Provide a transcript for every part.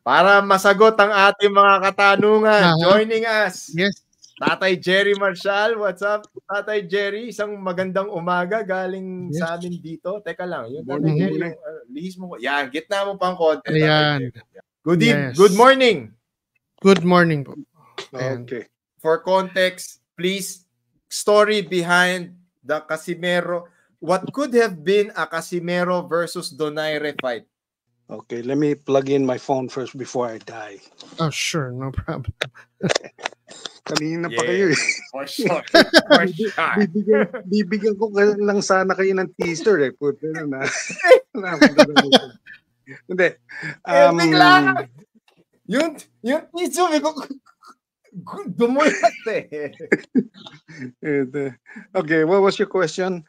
Para masagot ang ating mga katanungan, joining us, Yes. Tatay Jerry Marshall. What's up, Tatay Jerry? Isang magandang umaga galing sa amin dito. Teka lang, yung Tatay Jerry, yung lihis mo. Yan, gitna mo pang konti, Tatay Jerry. Good morning. Good morning po. Okay. For context, please, story behind the Casimero. What could have been a Casimero versus Donaire fight? Okay, let me plug in my phone first before I die. Oh, sure. No problem. Kanina pa kayo eh. For sure. Bibigyan ko lang sana kayo ng teaser eh. Puto na. Hindi. Yung teaser ko dumulat eh. Okay, what was your question?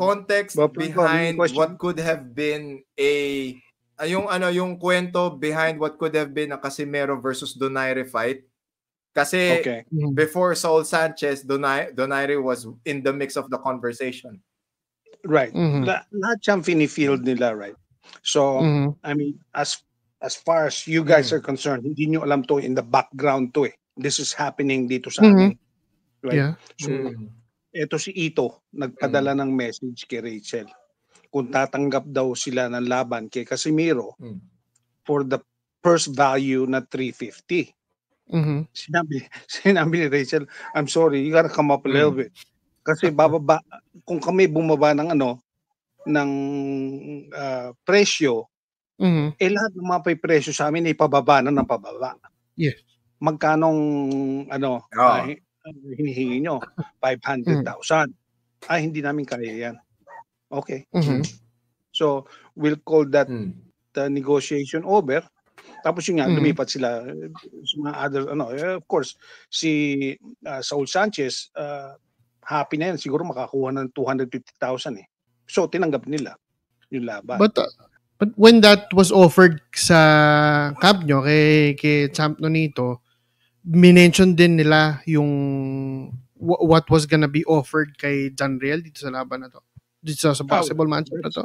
Context behind what could have been yung kwento behind what could have been a Casimero versus Donaire fight. Kasi before Saul Sanchez, Donaire was in the mix of the conversation. Right. Lahat siyang fini-field nila, right? So, I mean, as far as you guys are concerned, hindi nyo alam to in the background to eh. This is happening dito sa amin. Right? Yeah. So, ito si Ito, nagpadala ng message kay Rachel. Kung tatanggap daw sila ng laban kay Casimero for the purse value na 350. Sinabi ni Rachel, I'm sorry, you gotta come up a little bit. Kasi bababa, kung kami bumaba ng ng presyo, lahat ng mga presyo sa amin ay pababa na ng pababa. Yes. Magkanong hinihingi nyo? 500,000. Hindi namin kaya yan. Okay. So, we'll call that the negotiation over. Tapos yun nga, lumipat sila sa mga other, of course, si Saul Sanchez, happy na yan. Siguro makakuha ng 250,000 eh. So, tinanggap nila yung laban. But when that was offered sa camp nyo, kay Champ Nonito, minention din nila yung what was gonna be offered kay Janriel dito sa laban na to. Dito sa possible matchup na to.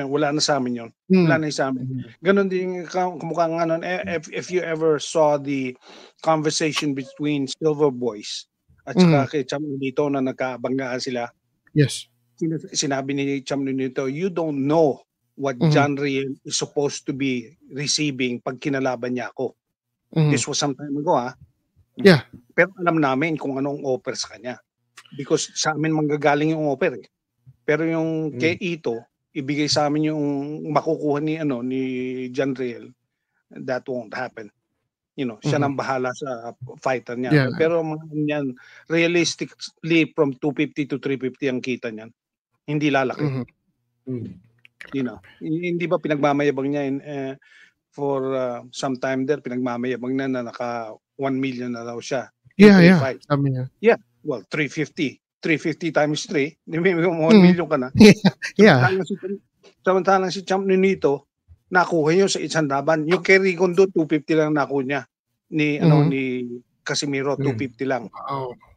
Wala na sa amin yun. Wala na sa amin. Ganon din kumukha nga nun. If you ever saw the conversation between Silver Boys at saka kay Champ Nonito na nagkabanggaan sila. Yes. Sinabi ni Champ Nonito, you don't know what Janriel is supposed to be receiving pag kinalaban niya ako. This was some time ago, Yeah. Pero alam namin kung anong offer sa kanya. Because sa amin manggagaling yung offer eh. Pero yung kay Ito, ibigay sa amin yung makukuha ni Janriel, that won't happen. Siya nang bahala sa fighter niya. Yeah. Pero yan, realistically from 250 to 350 ang kita niyan. Hindi lalaki. Hindi ba pinagmamayabang niya for some time there, pinagmamayabang na naka 1 million na daw siya. Yeah. Sabi niya. Yeah. Well, 350. 350 times 3, may 1 million ka na. Yeah. Samantalang si Champ Nonito, nakuha niyo sa isang laban. Yung kay Rigondo, 250 lang nakuha niya. Ni Casimiro, 250 lang.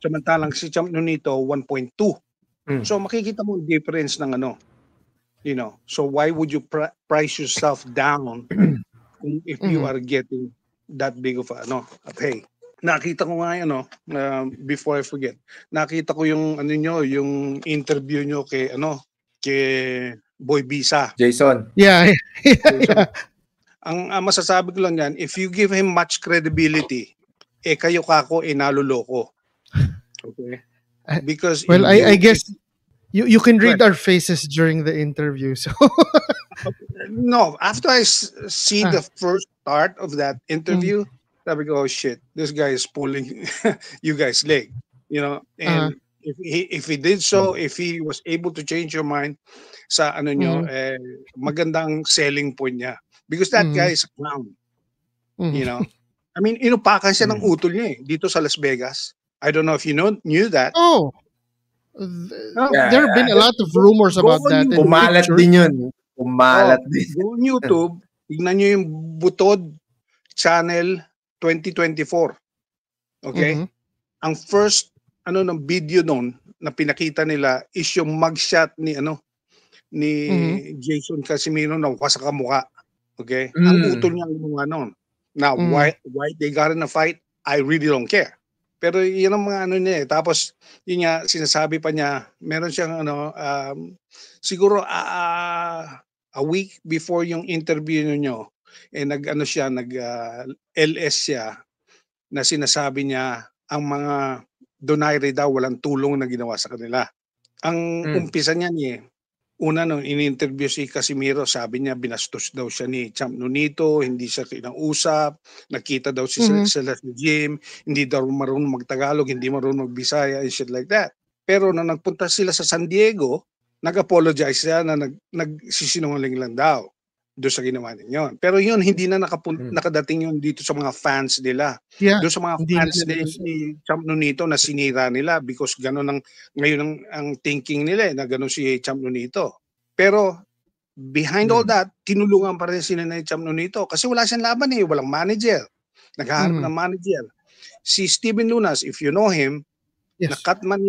Samantalang si Champ Nonito, 1.2. So makikita mo yung difference ng So why would you price yourself down if you are getting that big of a pay? Nakita ko nga before I forget. Nakita ko yung yung interview nyo kay Boy Bisa. Jason. Yeah. Jason. Ang masasabi ko lang yan, if you give him much credibility, kayo kako naluloko. Okay? Because I guess you can read our faces during the interview. So no, after I see the first part of that interview, sabi ko, oh shit, this guy is pulling you guys' leg, and if he did so, if he was able to change your mind sa magandang selling point niya, because that guy is a clown, I mean, inupakan siya ng utol niya dito sa Las Vegas. I don't know if you knew that. There have been a lot of rumors about that. Umalat din yun. Umalat din. Go on YouTube, tignan nyo yung Butod Channel 2024. Okay? Ang first ng video noon na pinakita nila is yung mugshot ni Jason Casimiro na sa kamukha. Okay? Ang utol niya gumawa noon. Now, why they got in a fight, I really don't care. Pero yun ang mga ano niya eh. Tapos, yun nga, sinasabi pa niya, meron siyang siguro a week before yung interview niyo, LS siya, na sinasabi niya, ang mga Donaire daw walang tulong na ginawa sa kanila. Ang umpisa niya una nung in-interview si Casimiro, sabi niya binastos daw siya ni Champ Nonito, hindi siya kinausap, nakita daw sila sa gym, hindi daw marunong magtagalog, hindi marunong magbisaya and shit like that. Pero nung nagpunta sila sa San Diego, nag-apologize siya na nagsisinungaling lang daw doon sa ginawa ninyo. Pero yun, hindi na nakadating yun dito sa mga fans nila. Yeah, doon sa mga fans ni Champ Nonito na sinira nila because gano'n ngayon ang thinking nila na gano'n si Champ Nonito. Pero behind all that, tinulungan pa rin sila ni Champ Nonito kasi wala siyang laban eh, walang manager. Naghahanap ng manager. Si Steven Lunas, if you know him, na-cutman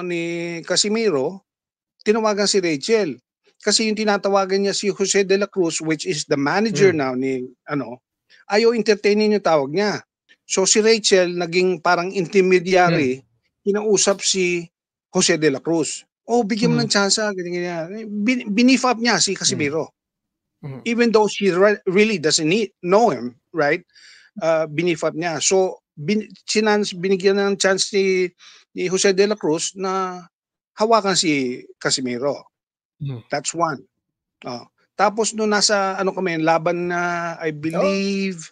ni Casimiro, tinawagan si Rachel. Kasi yung tinatawagan niya si Jose de la Cruz, which is the manager now ni ayaw entertainin yung tawag niya. So si Rachel naging parang intermediary, kinausap si Jose de la Cruz. Bigyan mo ng chance, ganyan. Binif up niya si Casimiro. Even though she really doesn't know him, right? Binif up niya. So binigyan ng chance ni Jose de la Cruz na hawakan si Casimiro. That's one. Tapos nung nasa laban na I believe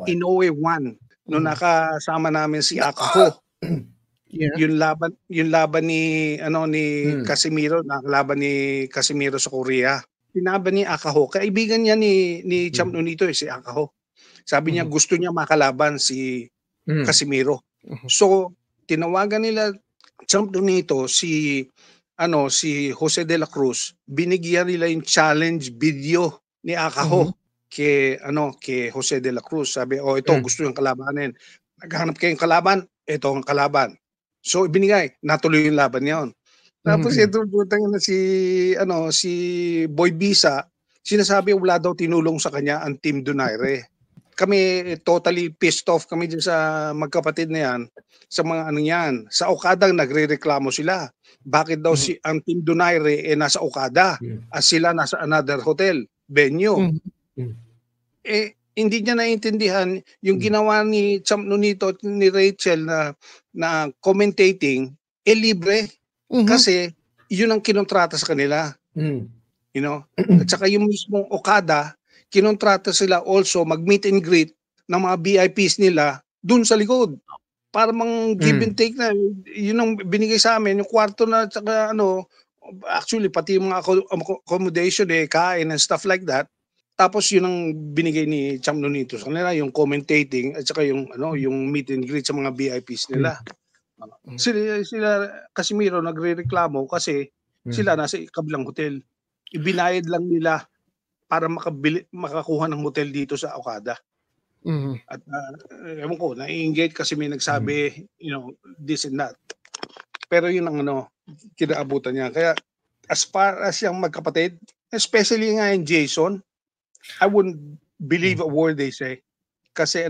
Inoue 1 nung nakasama namin si Akaho. Yung laban ni Casimiro, nakalaban ni Casimiro sa Korea. Tinaban ni Akaho. Kaibigan niya ni Champ Nonito si Akaho. Sabi niya gusto niya makalaban si Casimiro. So tinawagan nila Champ Nonito si Jose de la Cruz, binigyan nila yung challenge video ni Akaho kay Jose de la Cruz. Sabi, ito gusto yung kalabanin. Naghanap kayong kalaban, ito ang kalaban. So ibinigay, natuloy yung laban niyon. Tapos ito butang na si Boy Bisa, sinasabi wala daw tinulong sa kanya ang Team Donaire. Kami totally pissed off kami dyan sa magkapatid na yan, sa mga yan. Sa Okada nagrereklamo sila. Bakit daw ang Team Donaire nasa Okada at sila nasa another hotel, venue. Hindi niya naiintindihan yung ginawa ni Champ Nonito at ni Rachel na commentating, libre. Kasi yun ang kinontrata sa kanila. You know? At saka yung mismong Okada, kinontrata sila also mag-meet and greet ng mga VIPs nila dun sa likod. Para mang give and take na. Yun ang binigay sa amin. Yung kwarto na, tsaka actually pati yung mga accommodation, kain and stuff like that. Tapos yun ang binigay ni Champ Nonito sa kanila, yung commentating at saka yung meet and greet sa mga VIPs nila. Sila Casimiro nagrereklamo kasi sila nasa kabilang hotel. Ibinayad lang nila para makakuha ng hotel dito sa Okada. At ewan ko, nai-engage kasi may nagsabi, this and that. Pero yun ang kinaabutan niya. Kaya as far as yung magkapatid, especially nga yung Jason, I wouldn't believe a word they say. Kasi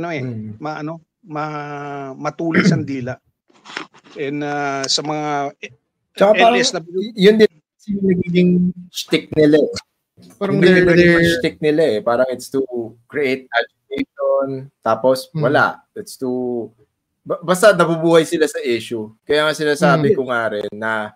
matulis ang dila. And sa mga LS na yun din yung nagiging shtick nila. Parang shtick nila Parang it's to create agitation. Tapos wala. It's to basta nabubuhay sila sa issue. Kaya nga sinasabi ko nga rin na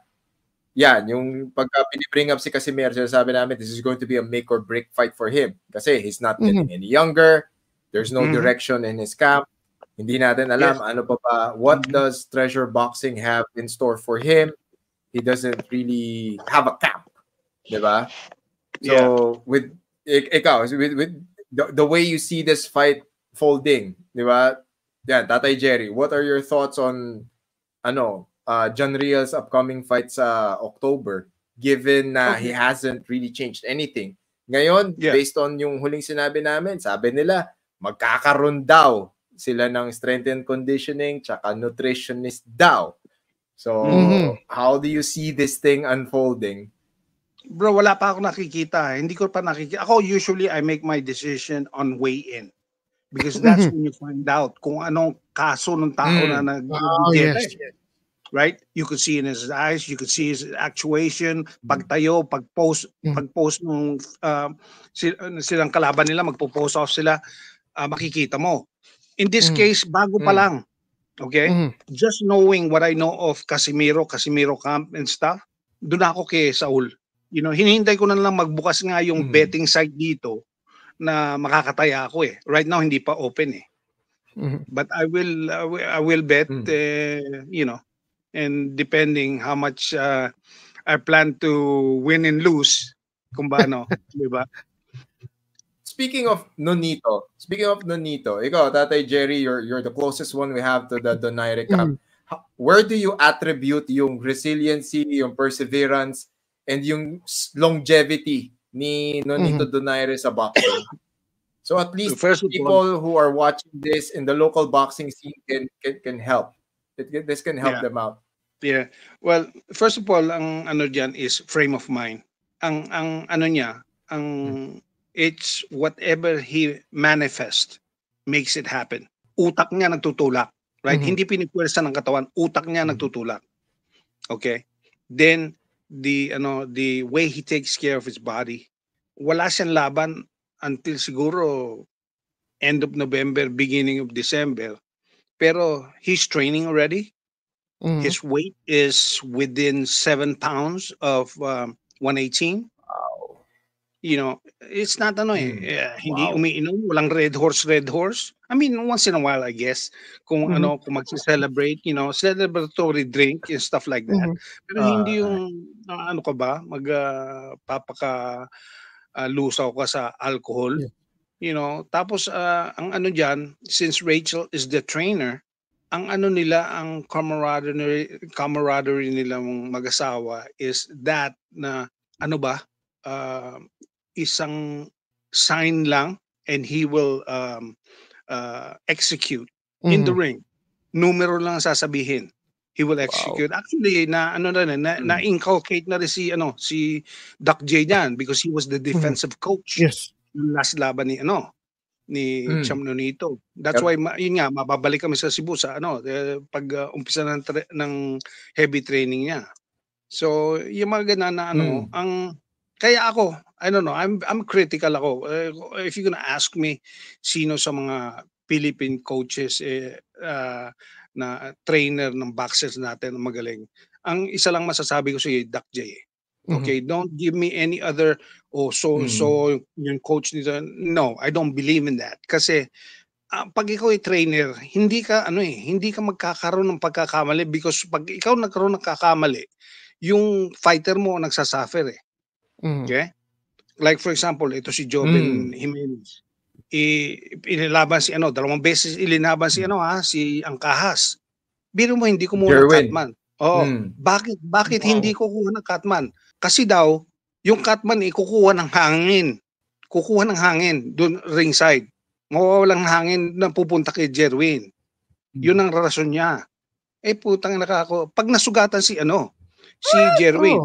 yan, yung pagka pinibring up si Casimiro, sinasabi namin this is going to be a make or break fight for him. Kasi he's not getting any younger. There's no direction in his camp. Hindi natin alam ano pa ba. What does Treasure Boxing have in store for him? He doesn't really have a camp. Diba? So with the way you see this fight folding, diba? Yeah, Tatay Jerry, what are your thoughts on John Real's upcoming fight sa October, given na he hasn't really changed anything? Ngayon, based on yung huling sinabi namin, sabi nila magkakaroon daw sila ng strength and conditioning tsaka nutritionist daw. So, how do you see this thing unfolding? Bro, wala pa ako nakikita. Hindi ko pa nakikita. Ako, usually, I make my decision on weigh-in. Because that's when you find out kung anong kaso ng tao na nag-dieta. Right? You could see in his eyes, you could see his actuation, pagtayo, pag-post nung silang kalaban nila, magpo-post off sila, makikita mo. In this case, bago pa lang. Okay? Just knowing what I know of Casimiro camp and stuff, doon ako kay Saul. You know, hinihintay ko na lang magbukas nga yung betting site dito na makakataya ako eh. Right now, hindi pa open eh. But I will bet, you know, and depending how much I plan to win and lose, kung paano, di ba? Speaking of Nonito, ikaw, Tatay Jerry, you're the closest one we have to the Donaire camp. Where do you attribute yung resiliency, yung perseverance, and yung longevity ni Nonito Donaire sa boxing? So at least people who are watching this in the local boxing scene can help. This can help them out. Yeah. Well, first of all, ang ano diyan is frame of mind. Ang ano niya, it's whatever he manifest makes it happen. Utak niya nagtutulak, right? Hindi pinipwersa ng katawan, utak niya nagtutulak. Okay? Then the way he takes care of his body. Wala siyang laban until siguro end of November, beginning of December. Pero he's training already. His weight is within 7 pounds of 118. Wow. You know, it's not hindi umiinom, walang red horse. I mean, once in a while, I guess, kung kung magse-celebrate, you know, celebratory drink and stuff like that. Pero hindi yung papaka lusaw ka sa alcohol. You know, tapos ang ano diyan, since Rachel is the trainer, ang ano nila, ang camaraderie nilang mag-asawa is that na isang sign lang and he will execute in the ring. Numero lang sasabihin. He will execute. Wow. Actually, na-inculcate na rin si Doc J diyan because he was the defensive coach. Yes. Yung last laban ni Champ Nonito. That's why yun nga mababalik kami sa Cebu sa pag umpisa ng heavy training niya. So yung mga ganun na ang kaya ako I don't know, I'm critical ako. If you're gonna ask me sino sa mga Philippine coaches na trainer ng boxers natin na magaling, ang isa lang masasabi ko sa Doc J. Okay, don't give me any other so yung coach nito. No, I don't believe in that. Kasi pag ikaw ay trainer, hindi ka magkakaroon ng pagkakamali because pag ikaw nagkaroon ng kakamali, yung fighter mo nagsasuffer eh. Okay? Like for example, ito si Joven Jimenez. Inilaban si 2 beses ilinaban si si Angkahas. Biro mo hindi kumuha ng Catman. Bakit hindi kukuha ng Catman? Kasi daw, yung Catman kukuha ng hangin. Kukuha ng hangin doon ringside. Mawawalang hangin na pupunta kay Jerwin. Yun ang rason niya. Putang nakako. Pag nasugatan si Jerwin.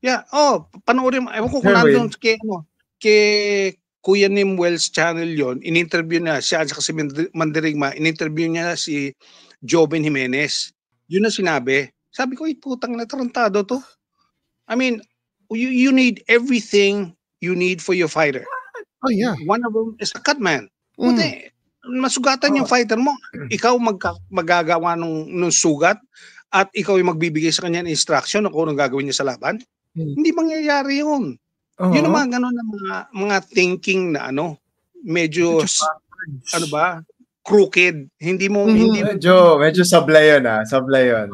Yeah, panoorin mo. Ewan ko kung nandun kay Kuya Nim Wells channel yon, in-interview na siya at si Mandirigma, in-interview niya si Joven Jimenez. Yun ang sinabi. Sabi ko, putang na tarantado to. I mean, you need everything you need for your fighter. Oh yeah. One of them is a Catman. Puti, masugatan yung fighter mo. Ikaw magagawa nung sugat at ikaw yung magbibigay sa kanya ng instruction kung anong gagawin niya sa laban. Hindi mangyayari yun. Yun naman ganun na mga thinking na medyo crooked. Hindi medyo sablay yun sablay yun.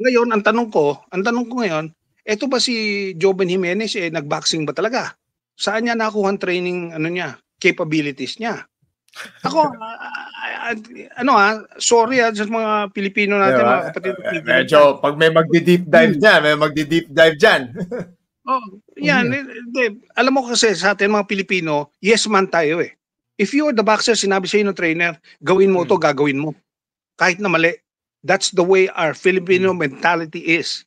Ngayon ang tanong ko ngayon, eto ba si Joven Jimenez nagboxing ba talaga? Saan niya nakuha ang training capabilities niya? Ako sorry sa mga Pilipino natin, mga kapatid. Medyo pag may magdi-deep dive diyan. Yan. Alam mo kasi sa atin mga Pilipino, yes man tayo eh. If you are the boxer, sinabi sa'yo ng trainer, gawin mo to, gagawin mo. Kahit na mali. That's the way our Filipino mentality is.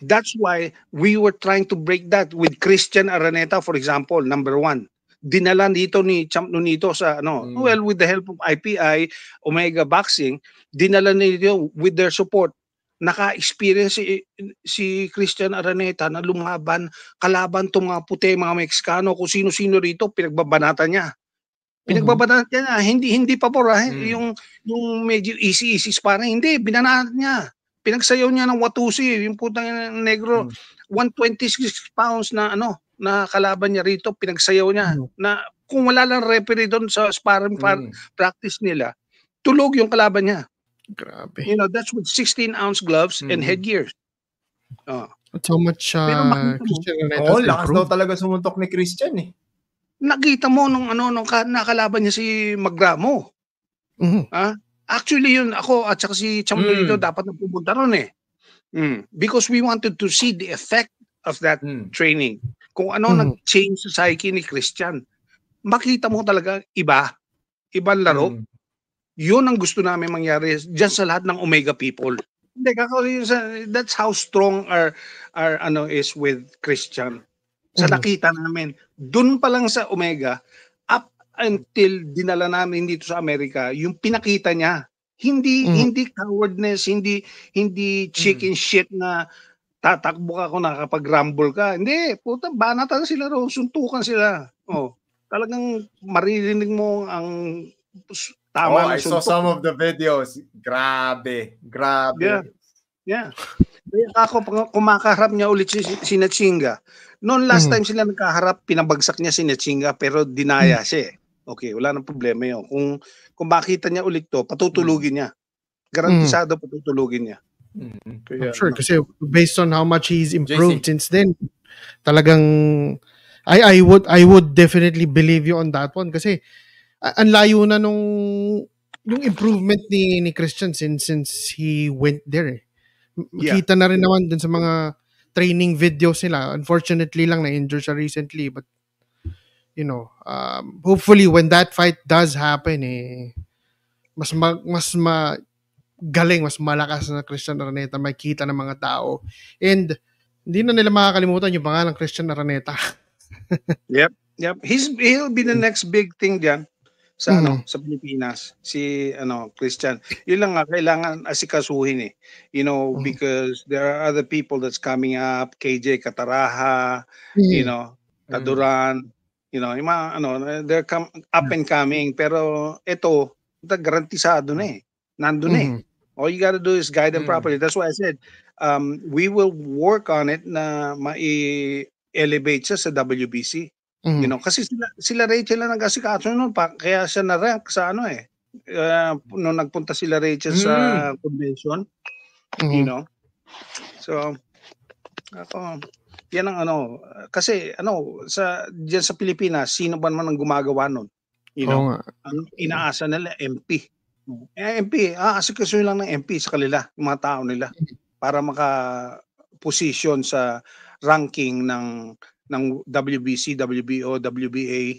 That's why we were trying to break that with Christian Araneta, for example, number 1. Dinala dito ni Champ Nonito sa well, with the help of IPI, Omega Boxing, dinala nito with their support. Naka-experience si Christian Araneta na lumaban, kalaban tong mga puti, mga Meksikano, kung sino-sino rito, pinagbabanatan niya. Pinagbabanatan niya, hindi pabor, yung medyo easy sparring, hindi, binanatan niya. Pinagsayaw niya ng Watusi, yung putang negro, 126 pounds na na kalaban niya rito, pinagsayaw niya. Na kung wala lang referee doon sa sparring practice nila, tulog yung kalaban niya. Grabe. You know, that's with 16-ounce gloves and headgear. That's how much Christian Araneta lakas daw talaga sumuntok ni Christian eh. Nakita mo nung nakalaban niya si Magramo. Actually yun, ako at saka si Champ Nonito dapat na pumunta ron eh. Because we wanted to see the effect of that training. Kung ano nag-change sa psyche ni Christian. Makita mo talaga ibang laro. Yun ang gusto namin mangyari dyan sa lahat ng Omega people. That's how strong our is with Christian. Sa nakita namin, dun pa lang sa Omega, up until dinala namin dito sa Amerika, yung pinakita niya, hindi cowardness, hindi chicken shit na tatakbo ka kung nakapag-rumble ka. Hindi, puta, banatan sila ro, suntukan sila. Talagang maririnig mo ang tama na suntok. I saw some of the videos. Grabe. Yeah. Ako, kumakaharap niya ulit si Natchinga. Noon last time sila nagkaharap, pinabagsak niya si Natchinga pero dinaya siya. Okay, wala nang problema yun. Kung makita niya ulit to, patutulugin niya. Garantisado patutulugin niya. Kaya, sure, kasi based on how much he's improved since then, talagang I would definitely believe you on that one kasi ang layo na yung improvement ni Christian since he went there. Makita na rin naman dun sa mga training videos nila. Unfortunately lang na-injure siya recently, but hopefully when that fight does happen mas galing, mas malakas na Christian Araneta makita ng mga tao. And hindi na nila makakalimutan yung pangalan Christian Araneta. Yep. He'll be the next big thing diyan sa sa Pilipinas. Si Christian. Yun lang nga kailangan asikasuhin eh. Because there are other people that's coming up, KJ Cataraha, Taduran, yung mga they're up and coming, pero ito garantisado na eh. Nandun eh. All you gotta do is guide them properly. That's why I said we will work on it na mai-elevate siya sa WBC. Kasi sila Rachel na nag-asikaso noon pa, kaya siya na-rank sa nung nagpunta sila Rachel sa convention. So ako yan ang kasi diyan sa Pilipinas, sino ba naman ang gumagawa nun? Inaasa nila MP. MP, asikasuhin lang ng MP sa kanila, yung mga tao nila para maka-position sa ranking ng WBC, WBO, WBA,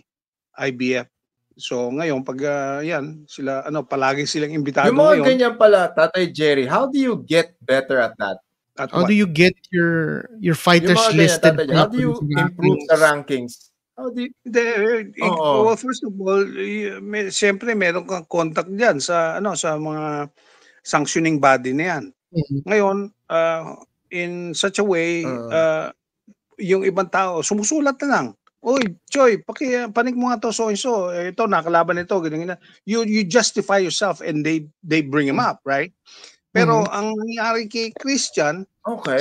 IBF. So ngayon pag sila palagi silang imbitado ngayon. Yung mga ganyan pala, Tatay Jerry, how do you get better at that? How do you get your fighters listed? How do you improve the rankings? Well, first of all, siyempre meron kang contact diyan sa sa mga sanctioning body na yan. Ngayon, in such a way, yung ibang tao sumusulat na lang. Oy, Choy, panik mo nga to so ito nakalaban nito, ganyan. You justify yourself and they bring him up, right? Pero ang nangyari kay Christian,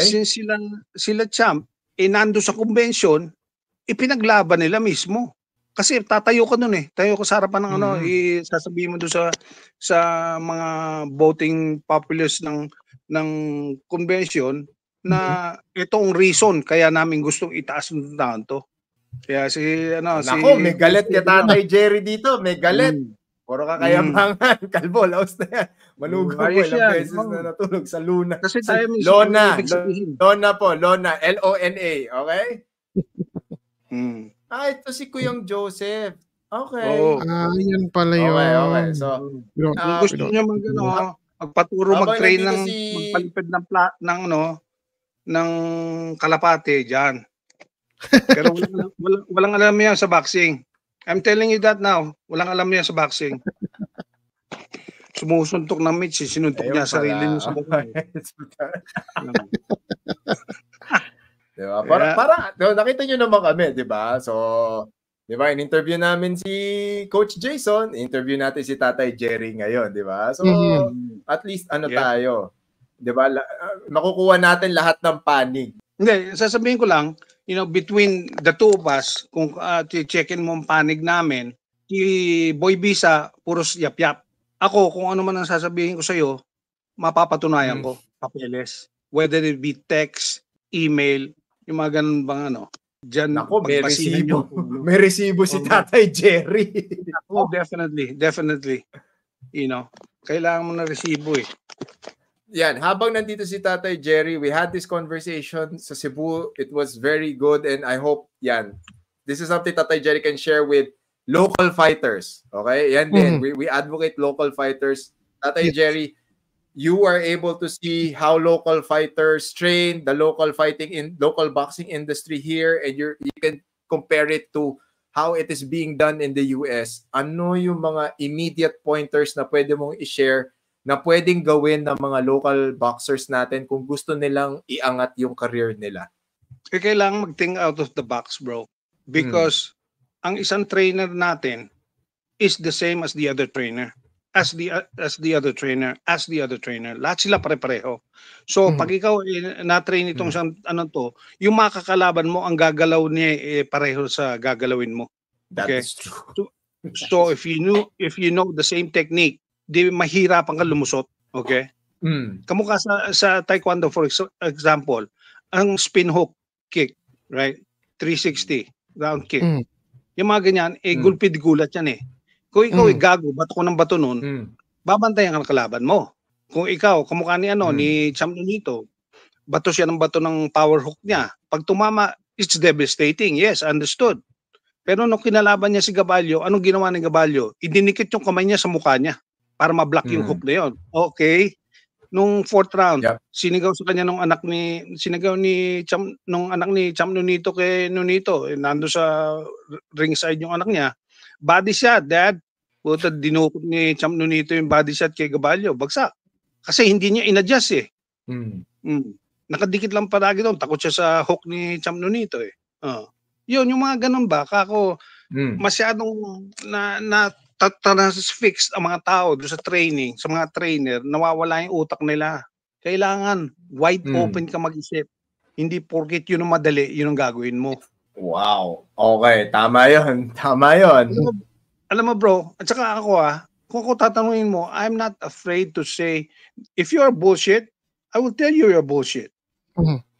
since sila Champ, nando sa convention, ipinaglaban nila mismo. Kasi tatayo ka nun tayo ka sa harapan ng sasabihin mo doon sa mga voting populace ng convention na itong reason kaya namin gustong itaas ng to. Kaya may galit ka Tatay Jerry dito, may galit. Puro ka kayamangan, kalbo, laos na yan. Malugaw po, ilang beses na natulog sa Luna. Kasi tayo Lona, Lona, L-O-N-A, okay? Ito si Kuyang Joseph. Okay. Yan pala yun. Okay. So, kung gusto niya magpaturo, mag-train ng magpalipid ng ng kalapate diyan. Pero walang alam yan sa boxing. I'm telling you that now. Walang alam yan sa boxing. Sumusuntok ng mitts, sinuntok niya sarili niya sa mukha. Diba? Para nakita niyo naman kami, 'di ba? So, 'di ba, in-interview namin si Coach Jason, interview natin si Tatay Jerry ngayon, 'di ba? So, at least tayo, 'di ba? Makukuha natin lahat ng panig. Hindi, sasabihin ko lang, between the two of us, kung checkin mo ang panig namin, si Boy Bisa, puros yap-yap. Ako, kung ano man ang sasabihin ko sa'yo, mapapatunayan ko, papeles. Whether it be text, email, yung mga ganun bang dyan. Ako, may resibo. May resibo si Tatay Jerry. Oh, definitely. Kailangan mo na resibo eh. Yan, habang nandito si Tatay Jerry, we had this conversation sa Cebu. It was very good and I hope, this is something Tatay Jerry can share with local fighters. Okay? Yan din. We advocate local fighters. Tatay Jerry, you are able to see how local fighters train, the local local boxing industry here, and you can compare it to how it is being done in the US. Ano yung mga immediate pointers na pwede mong i-share na pwedeng gawin ng mga local boxers natin kung gusto nilang iangat yung career nila? Kailangan mag-think out of the box, bro. Because ang isang trainer natin is the same as the other trainer. As the other trainer. Lahat sila pare-pareho. So, pag ikaw na-train itong yung makakalaban mo, ang gagalaw niya pareho sa gagalawin mo. That is true. So, if you know the same technique, di mahirapan ka lumusot. Okay? Kamukha sa Taekwondo, for example, ang spin hook kick, right? 360 round kick. Yung mga ganyan, gulpid-gulat yan eh. Kung ikaw gago, bato ko ng bato nun, babantayan ka ng kalaban mo. Kung ikaw, kamukha ni ni Champ Nonito, bato siya ng bato ng power hook niya. Pag tumama, it's devastating. Yes, understood. Pero nung kinalaban niya si Gabalyo, anong ginawa ni Gabalyo? Idinikit yung kamay niya sa mukha niya para ma-block yung hook na yun. Okay. Nung 4th round, sinigaw sa kanya nung anak ni Champ Nonito kay Nonito. Nando sa ringside yung anak niya. Body shot, dad. Puta, dinukot ni Champ Nonito yung body shot kay Gabalyo. Bagsak. Kasi hindi niya in-adjust eh. Nakadikit lang palagi doon. Takot siya sa hook ni Champ Nonito eh. Yun, yung mga ganun ba? Kako, masyadong na-fixed ang mga tao doon sa training, sa mga trainer, nawawala yung utak nila. Kailangan wide open ka mag-isip. Hindi porket yun ang madali, yun ang gagawin mo. Wow. Okay, tama yun. Alam mo bro, at saka ako kung ako tatanungin mo, I'm not afraid to say, if you're bullshit, I will tell you you're bullshit.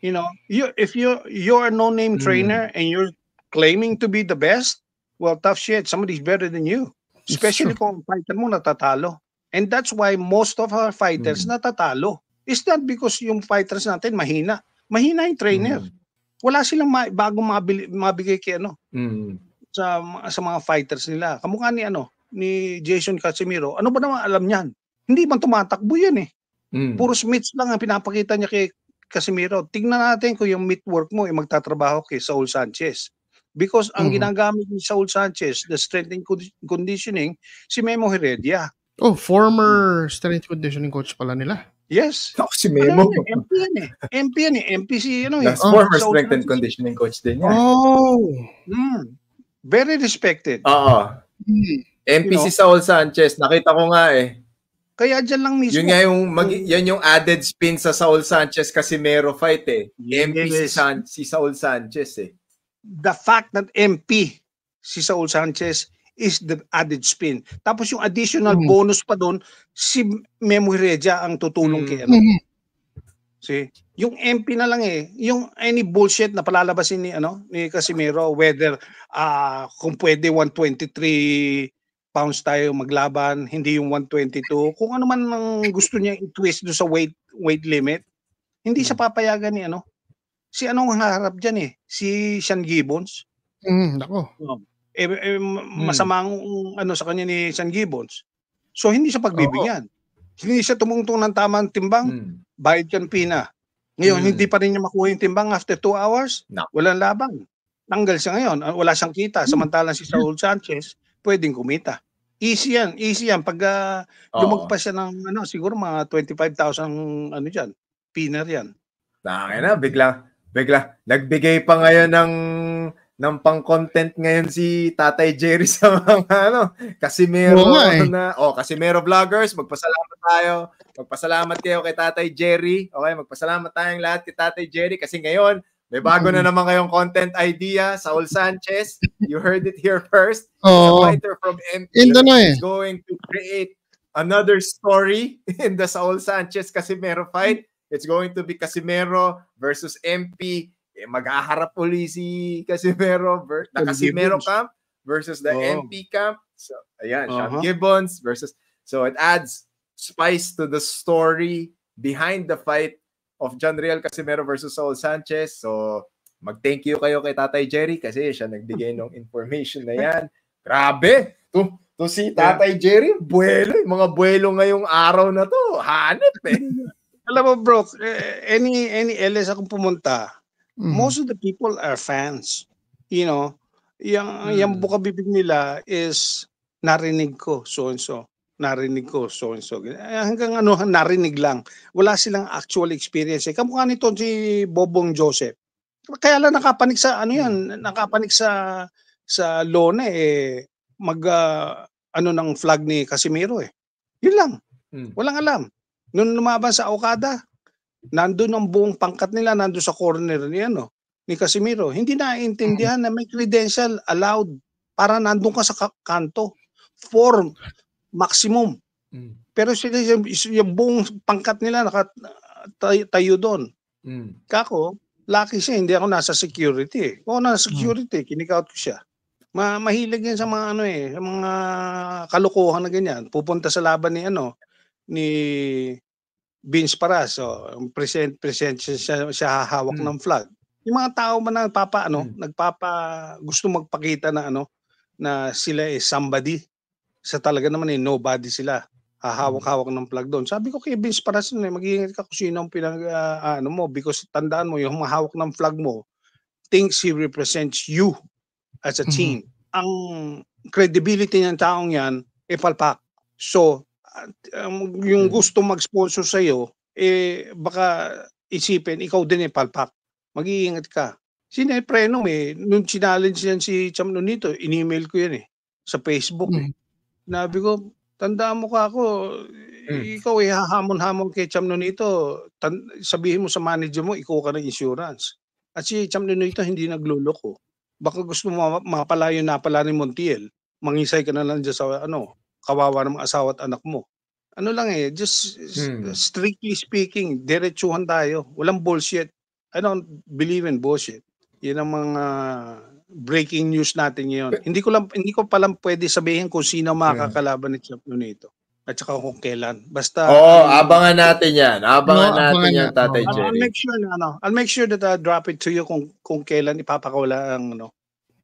If you're a no-name trainer and you're claiming to be the best, well, tough shit, somebody's better than you. Especially kung fighter mo natatalo. And that's why most of our fighters natatalo. It's not because yung fighters natin mahina. Mahina yung trainer. Wala silang bagong mabigay kay sa mga fighters nila. Kamukha ni Jason Casimiro. Ano ba naman alam niyan? Hindi man tumatakbo yan eh. Puro mitts lang ang pinapakita niya kay Casimiro. Tingnan natin kung yung meat work mo magtatrabaho kay Saul Sanchez. Because ang ginagamit ni Saul Sanchez, the strength and conditioning, si Memo Heredia. Oh, former strength conditioning coach pala nila. Yes. Si Memo. MP yan eh. MP si former strength and conditioning coach din yan. Very respected. MP si Saul Sanchez. Nakita ko nga eh. Kaya dyan lang mismo. Yun nga yan yung added spin sa Saul Sanchez Casimero fight eh. MP si Saul Sanchez eh. The fact that MP si Saul Sanchez is the added spin. Tapos yung additional bonus pa doon, si Memo Heredia ang tutulong kay See? Yung MP na lang eh, yung any bullshit na palalabasin ni Casimiro, whether kung pwede 123 pounds tayo maglaban, hindi yung 122, kung ano man ang gusto niya i-twist do sa weight limit, hindi siya papayagan ni si ang harap diyan eh, si Sean Gibbons. Nako. Masamang sa kanya ni Sean Gibbons. So hindi siya pagbibigyan. Hindi siya tumungtong ng tamang timbang, bayad kan pina. Ngayon, hindi pa rin niya makuha yung timbang after 2 hours. No. Walang laban. Tanggal siya ngayon. Wala siyang kita. Samantalang si Saul Sanchez, pwedeng kumita. Easy yan. Pag lumagpas siya ng siguro mga 25,000 dyan. Pinner yan. Na, bigla nagbigay pa ngayon ng pang-content ngayon si Tatay Jerry sa mga Casimero Casimero vloggers, magpasalamat tayo. Magpasalamat kayo kay Tatay Jerry. Okay, magpasalamat tayong lahat kay Tatay Jerry kasi ngayon may bago na naman kayong content idea, Saul Sanchez. You heard it here first. The fighter from MP is going to create another story in the Saul Sanchez Casimero fight. It's going to be Casimero versus MP. Mag-aharap uli si Casimero the Casimero camp versus the MP camp. So, ayan, Sean Gibbons versus... So, it adds spice to the story behind the fight of John Riel Casimero versus Saul Sanchez. So, mag-thank you kayo kay Tatay Jerry kasi siya nagbigay ng information na yan. Grabe! To si Tatay Jerry, mga buwelo ngayong araw na to. Hanip Alam mo bro, any LS akong pumunta, most of the people are fans. You know, yung bukabibig nila is narinig ko so-and-so. Narinig ko so-and-so. Hanggang narinig lang. Wala silang actual experience. Kamukha nito si Bobong Joseph. Kaya lang nakapanik sa nakapanik sa lona ng flag ni Casimero Yun lang. Walang alam. Nung lumaban sa Okada, nandun ang buong pangkat nila, nandun sa corner ni Casimero. Hindi naiintindihan na may credential allowed para nandun ka sa kanto. Form maximum. Pero sila yung buong pangkat nila nakatayo doon. Kako, lucky siya, hindi ako nasa security. Kung nasa security, kinik-out ko siya. Mahilig yan sa mga sa mga kalokohan na ganyan. Pupunta sa laban ni Vince Paras, present siya hahawak ng flag. Yung mga tao man gusto magpakita na sila somebody. Sa talaga naman nobody sila. Hahawak-hawak ng flag doon. Sabi ko kay Vince Paras, mag-iingat ka kung sino ang mo because tandaan mo yung mahawak ng flag mo thinks he represents you as a team. Ang credibility ng taong yan palpak. So yung gusto mag-sponsor sa iyo baka isipin ikaw din palpak. Mag-iingat ka. Preno nung challenge yan si Cham Nonito, in-email ko yan sa Facebook Nabi ko, tandaan mo ka ako, ikaw hahamon-hamon kay Cham Nonito, sabihin mo sa manager mo, ikaw ka ng insurance. At si Cham Nonito hindi nagluloko. Baka gusto mo mapalayo na pala ni Montiel, mangisay ka na lang dyan sa kawawa ng asawa at anak mo. Just strictly speaking, diretsuhan tayo. Walang bullshit. I don't believe in bullshit. Yan ang mga breaking news natin ngayon. Hindi ko pa lang pwede sabihin kung sino makakalaban ni Cham Nonito. At saka kung kailan. Basta abangan natin 'yan. Abangan natin 'yan, Tatay Jerry. I'll make sure that I drop it to you kung kailan ipapakawala ang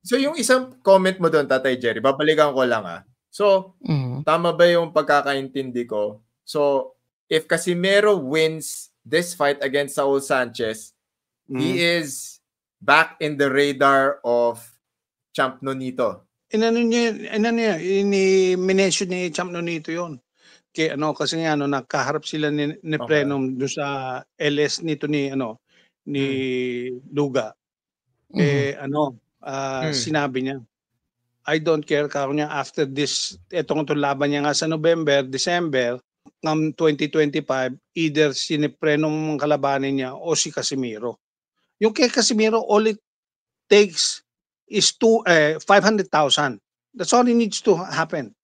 So yung isang comment mo doon, Tatay Jerry, babalikan ko lang So, tama ba yung pagkakaintindi ko? So, if Casimero wins this fight against Saul Sanchez, he is back in the radar of Champ Nonito. Ini-mention ni Champ Nonito yun. Kasi nagkaharap sila ni Prenom doon sa LS nito ni Luga. Sinabi niya, I don't care niya after this, itong laban niya nga sa November, December, ng 2025, either si Prenom ang kalabanin niya o si Casimero. Yung kay Casimero, all it takes is 500,000. That's all it needs to happen.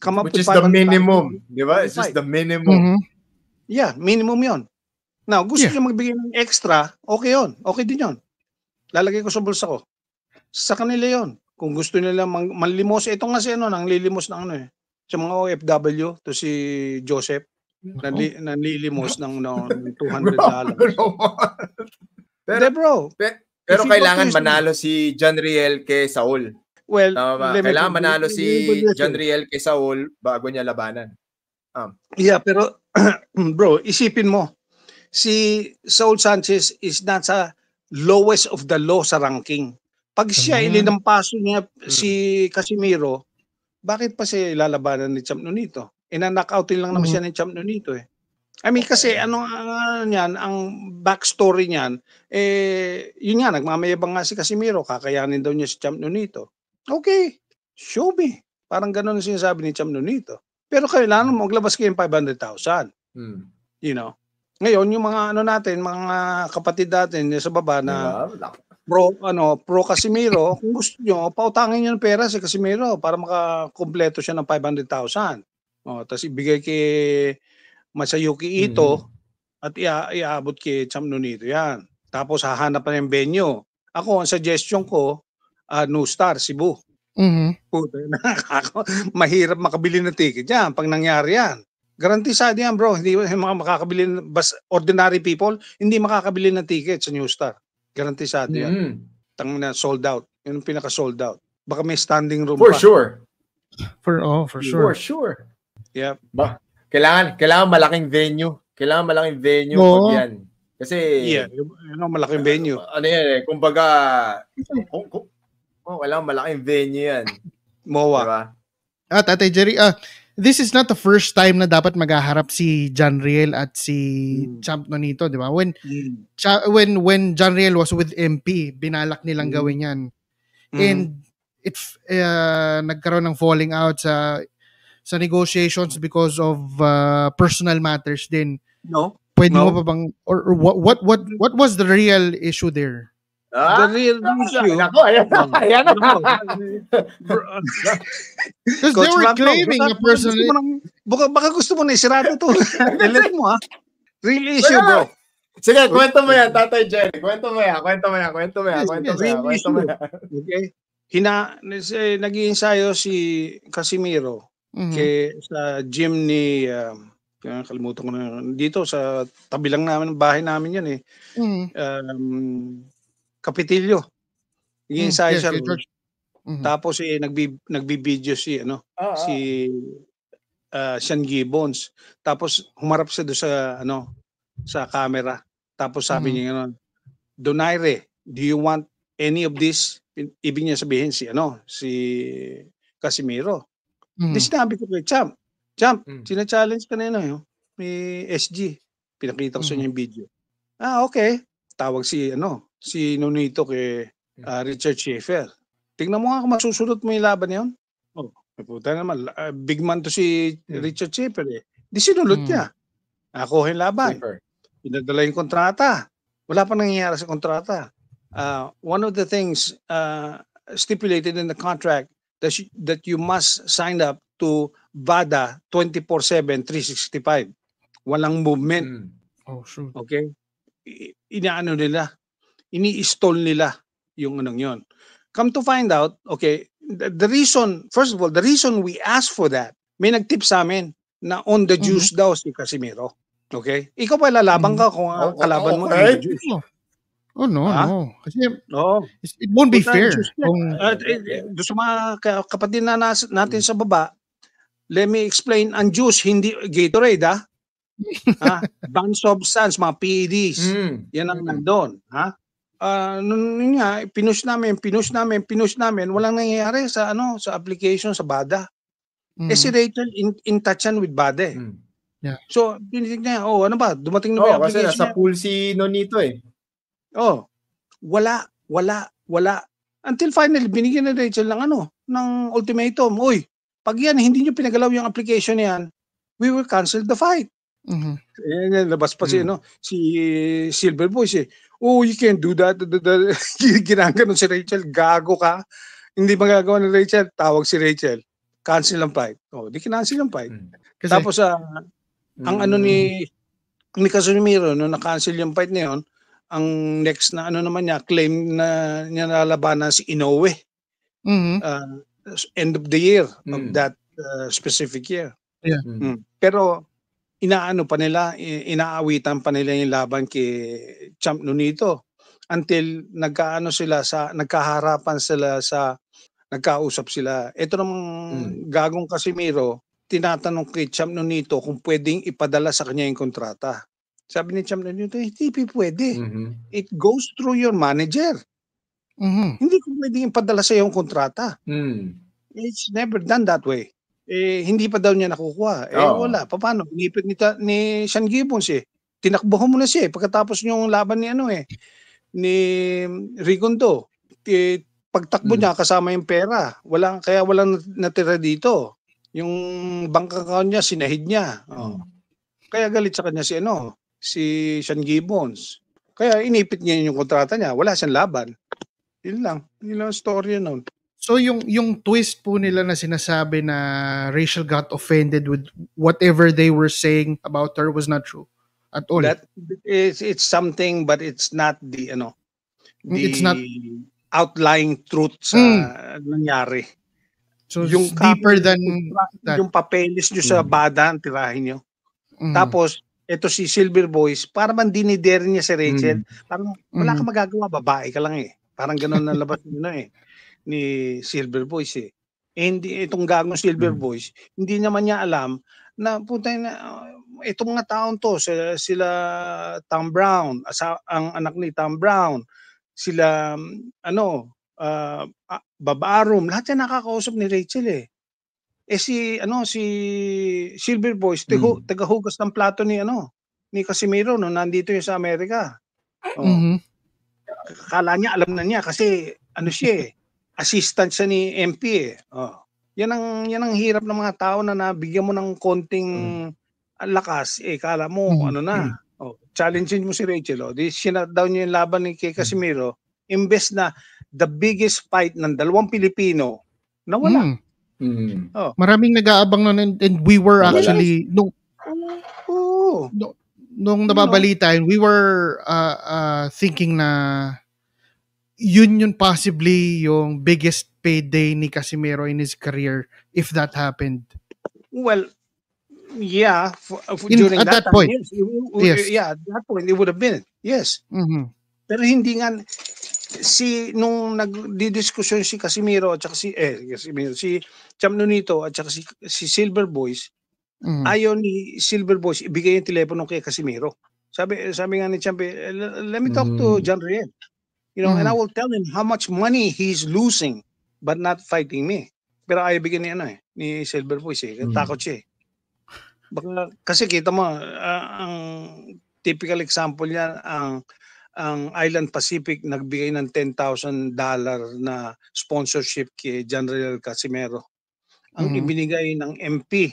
Which is the minimum, di ba? It's just the minimum. Yeah, minimum yon. Now, gusto niya magbigay ng extra, okay yun. Okay din yun. Lalagay ko sa bulsa ko. Sa kanila yon. Kung gusto nila manlimos, ito nga si nang lilimos ng sa mga OFW, to si Joseph, nanlilimos ng $200. Pero kailangan manalo si John Riel kay Saul. Well, kailangan manalo si John Riel kay Saul bago niya labanan. Yeah, pero bro, isipin mo, si Saul Sanchez is not sa lowest of the low sa ranking. Pag siya ilinampaso niya si Casimiro, bakit pa siya ilalabanan ni Champ Nonito? Ina-knockoutin lang naman siya ni Champ Nonito eh. I mean, kasi niyan, ang backstory niyan, yun nga, nagmamayabang nga si Casimiro, kakayanin daw niya si Champ Nonito. Okay, show me. Parang ganun ang sinasabi ni Champ Nonito. Pero kailangan maglabas kayo ng 500,000. You know? Ngayon, yung mga natin, mga kapatid natin sa baba na pro Casimiro, kung gusto nyo, pautangin nyo ng pera si Casimiro para makakompleto siya ng 500,000. Tapos ibigay kay Masayuki Ito at iaabot kay Champ Nonito yan. Tapos hahanap pa ng venue. Ako, ang suggestion ko, New Star, Cebu. Mahirap makabili ng ticket yan pag nangyari yan. Garantisado yan, bro. Hindi makakabili, ordinary people, hindi makakabili ng ticket sa New Star. Garantisado yan. Tangina, sold out. Yun ang pinaka-sold out. Baka may standing room for pa. Sure. For sure. For sure. Yep. Kailangan malaking venue. Kailangan malaking venue pag yan. Kasi malaking venue. Ano yan eh, kumbaga kailangan malaking venue yan. MOA. Diba? Tatay Jerry, this is not the first time na dapat maghaharap si John Riel at si Champ Nonito, di ba? When John Riel was with MP, binalak nilang gawin yan. And nagkaroon ng falling out sa negotiations because of personal matters din. No. Pwede mo pa bang or what was the real issue there? The real issue. Ayan. Because they were claiming a personal. Baka gusto mo na isirado to. Elit mo Real issue, bro. Sige, kwento mo yan, Tatay Jerry. Kwento mo yan. Okay. Nag-iensayo si Casimiro sa gym ni kalimutan ko na dito sa tabi lang namin ng bahay namin yan eh. Kapitilyo. Nag-iensayo siya. Tapos nagbi-video si Sean Gibbons. Tapos humarap siya doon sa camera. Tapos sabi niya Donaire, do you want any of this? Ibig niya sabihin si Casimiro. Di sinabi ko kay Champ, sina-challenge ka na may SG. Pinakita ko sa niya yung video. Okay. Tawag si Nonito kay Richard Schaefer. Tingnan mo nga kung masusunod mo yung laban niyon. Puta naman, big man to si Richard Schaefer eh. Di sinulot niya. Nakuha yung laban. Pinadala yung kontrata. Wala pa nangyayari sa kontrata. One of the things stipulated in the contract that you must sign up to VADA 24/7, 365. Walang movement. Sure. Okay? Ini-stall nila yung yon. Come to find out, okay, the reason, first of all, the reason we asked for that, may nag-tip sa amin na on the juice daw si Casimiro. Okay? Ikaw pa lalaban ka kung kalaban mo on the juice. No. Kasi it won't be fair. Doon sa mga kapatid natin sa baba, let me explain, ang juice, hindi Gatorade, banned substance, mga PEDs. Yan ang nandun. Nun nga, pinush namin, walang nangyayari sa application sa BADA. Si Rachel in touch with BADA. Yeah. So, tinitignan niya, ano ba? Dumating na ba yung application? Kasi nasa pool si Nonito eh. Wala. Until finally, binigyan na Rachel ng ultimatum. Uy, pag yan, hindi nyo pinagalaw yung application yan, we will cancel the fight. Labas pa si Silver Boys eh. You can't do that. Ginaganon si Rachel, gago ka. Hindi magagawa ni Rachel, tawag si Rachel. Cancel ang fight. Di kinancel ang fight. Kasi, tapos ang ni Casimiro, nung na-cancel yung fight na yun, ang next na naman niya, claim na niya nalabanan si Inoue. End of the year of that specific year. Yeah. Pero inaawitan pa nila yung laban kay Champ Nonito until nagkaharapan sila nagkausap sila. Ito namang gagong Casimiro, tinatanong kay Champ Nonito kung pwedeng ipadala sa kanya yung kontrata. Sabi ni Champ Nonito, hindi pwede. It goes through your manager. Hindi ko pwedeng ipadala sa yung kontrata. It's never done that way. Hindi pa daw niya nakukuha. Wala. Paano? Inipit ni Sean Gibbons Tinakbo mo na siya pagkatapos yung laban ni ni Rigondo. Pagtakbo niya kasama yung pera. Kaya walang natira dito. Yung bank account niya, sinahid niya. Kaya galit sa kanya si Sean Gibbons. Kaya inipit niya yung kontrata niya. Wala siyang laban. Yun lang ang story noon. So yung twist po nila na sinasabi na Rachel got offended with whatever they were saying about her was not true at all. It's something, but it's not the it's not outlying truth sa nangyari. So yung deeper than that. Yung papeles nyo sa bada ang tirahin nyo. Tapos ito si Silver Boys, para man dinider niya si Rachel. Parang wala ka magagawa, babae ka lang Parang gano'n na labas ni Silver Boys hindi itong gagong Silver Boys, hindi naman niya alam na itong mga taon to, sila Tom Brown, ang anak ni Tom Brown, sila Bob Arum, lahat yan nakakausap ni Rachel si Silver Boys, tagahugas ng plato ni Casimiro nung nandito yung sa Amerika. Kala niya alam na niya kasi assistant siya ni MP Yan ang hirap ng mga tao na nabigyan mo ng konting lakas kala mo challenge mo si Rachel sinat down niya yung laban ni kay Casimiro imbes na the biggest fight ng dalawang Pilipino nawala. Maraming nag-aabang nun and we were actually nung nababalitaan, we were thinking na yun possibly yung biggest payday ni Casimiro in his career if that happened. Well, yeah, during at that point. Yes. Yeah, at that point it would have been. Yes. Pero hindi nga nung nagdidiskusyon si Casimiro at saka si Champ Nonito at saka si Silver Boys, ayaw ni Silver Boys ibigay yung telepono kay Casimiro. Sabi nga ni Champ, let me talk to John Riel. And I will tell him how much money he's losing but not fighting me. Pero ayaw bigyan ni Silver Boys takot siya Baka, kasi kita mo ang typical example niya ang Island Pacific nagbigay ng $10,000 na sponsorship kay John Riel Casimero. Ang ibinigay ng MP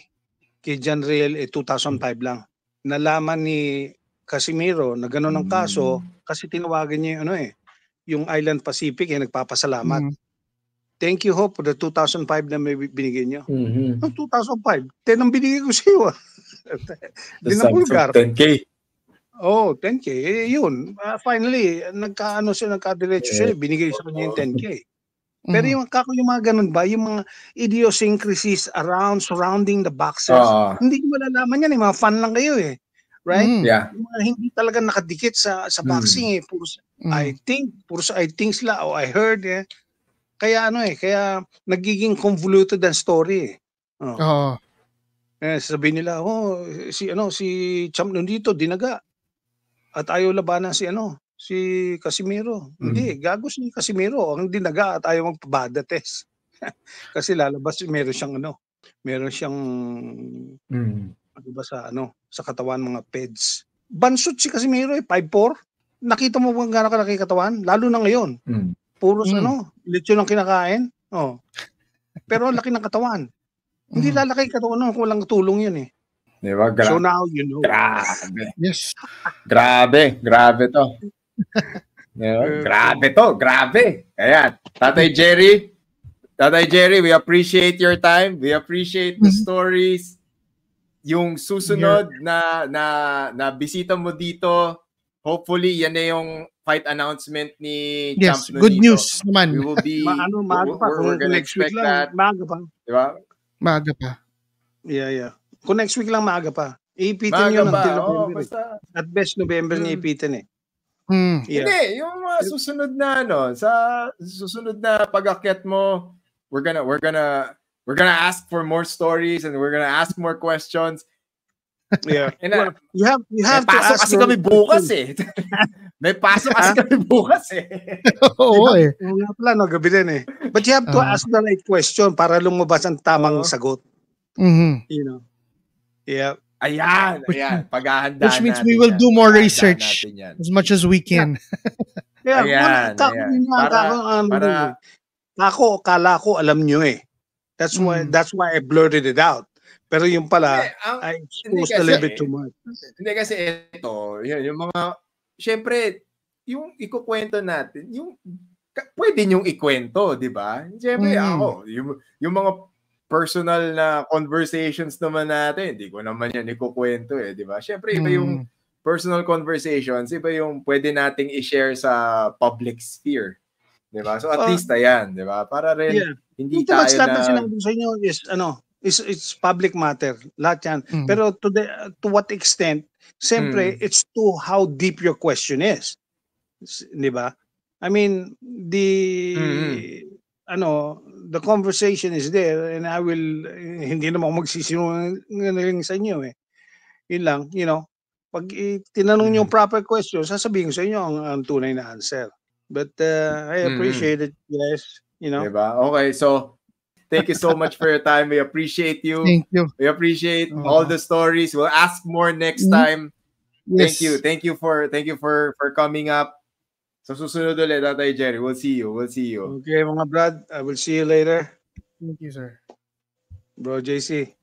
kay John Riel 2,500 lang. Nalaman ni Casimiro na gano'n ang kaso kasi tinawagan niya yung Island Pacific nagpapasalamat. Thank you for the 2,005 na may binigay niyo. Ang 2,005, 10 ang binigay ko sa iyo. Din ang Bulgar. 10K. 10K. Yun. Finally, nagkadiretso siya, binigay sa kanya yung 10K. Pero yung mga ganun ba, yung mga idiosyncrasies surrounding the boxers, hindi ko malalaman yan. Mga fan lang kayo Right? Yeah. Yung mga hindi talaga nakadikit sa boxing Puro I think sila o I heard Kaya kaya nagiging convoluted ang story sabihin nila si Champ Nonito dinaga at ayaw labanan si Casimiro. Hindi, gago si Casimiro ang dinaga at ayaw magpabada test. Kasi lalabas meron siyang sa katawan mga peds. Bansot si Casimiro 5'4". Nakita mo bang gaano kalaki katawan? Lalo na ngayon. Puro lechon ang kinakain. Pero laki ng katawan. Hindi lalaki katawan kung walang tulong yun Diba? So now you know. Grabe. Yes. Grabe to. Diba? Grabe. Ayan. Tatay Jerry, we appreciate your time. We appreciate the stories. Yung susunod na bisita mo dito, hopefully yan na yung fight announcement ni Champ Nonito. Good news naman. We will be we're gonna expect that. Maaga pa. Diba? Maaga pa. Yeah. Kung next week lang maaga pa. Iipitin yun until November. At best November niya iipitin Hindi, yung mga susunod na sa susunod na pag-akyat mo, we're gonna ask for more stories and we're gonna ask more questions. Yeah. Well, you have to pasok ask kasi kami bukas eh. May pasok kasi kami bukas eh. Oo eh. Wala pala, no, gabi din eh. But you have to ask the right question para lumabas ang tamang sagot. You know. Yeah. Ayan. Paghahanda which means natin we will yan. do more research as much as we can. Yeah. Ako, kala ko alam nyo eh. That's why I blurted it out. Pero yung pala, I exposed a little bit too much. Hindi kasi ito, yung mga, syempre, yung ikukwento natin, yung pwede nyong ikwento, di ba? Syempre, ako, yung mga personal na conversations naman natin, hindi ko naman yan ikukwento eh, di ba? Syempre, iba yung personal conversations, iba yung pwede nating i-share sa public sphere. Di ba? So at least ayan, di ba? Para rin hindi tayo na... sinabi sa inyo is it's public matter. Lahat yan. Pero to what extent, siyempre, it's to how deep your question is. Di ba? I mean, the conversation is there and I will, hindi naman ako magsisinungaling sa inyo eh. Yun lang, pag tinanong nyo yung proper question, sasabihin sa inyo ang tunay na answer. But I appreciate it, guys. Diba? Okay, so thank you so much for your time. We appreciate you. Thank you. We appreciate all the stories. We'll ask more next time. Yes. Thank you for coming up. So susunod ulit, Tatay Jerry. We'll see you. Okay, mga brad. I will see you later. Thank you, sir. Bro JC.